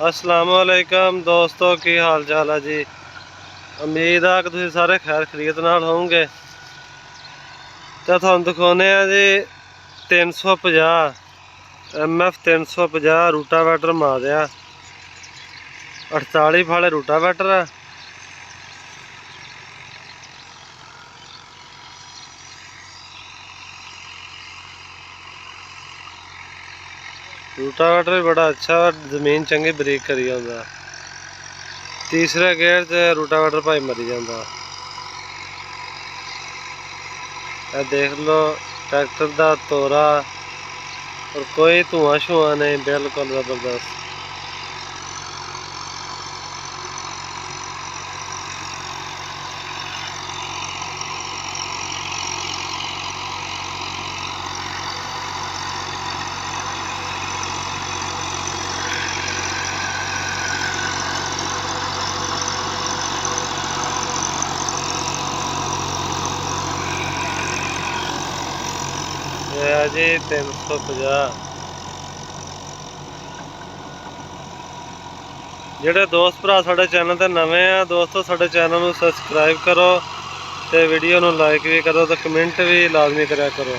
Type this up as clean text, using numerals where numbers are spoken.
अस्सलामुअलैकुम दोस्तों, की हाल चाल है जी। उम्मीद है कि तुम सारे खैर खरीत नाल होंगे। तो तुहानू दिखाने जी 350 MF 350 रूटावैटर मारिया 48 फाले रूटावैटर है। रूटावैटर भी बड़ा अच्छा, जमीन चंगी बरीक करी जाता। तीसरे गेयर से रूटावैटर भाई मरी जाता। देख लो ट्रैक्टर का तोरा और कोई धुआं शुआं नहीं, बिल्कुल जबरदस्त। ये है जी 350। ਜਿਹੜੇ ਦੋਸਤ ਭਰਾ ਸਾਡੇ ਚੈਨਲ ਤੇ ਨਵੇਂ ਆ ਦੋਸਤੋ, ਸਾਡੇ ਚੈਨਲ ਨੂੰ ਸਬਸਕ੍ਰਾਈਬ ਕਰੋ ਤੇ ਵੀਡੀਓ ਨੂੰ ਲਾਈਕ ਵੀ ਕਰੋ ਤੇ ਕਮੈਂਟ ਵੀ ਲਾਜ਼ਮੀ ਕਰਿਆ ਕਰੋ।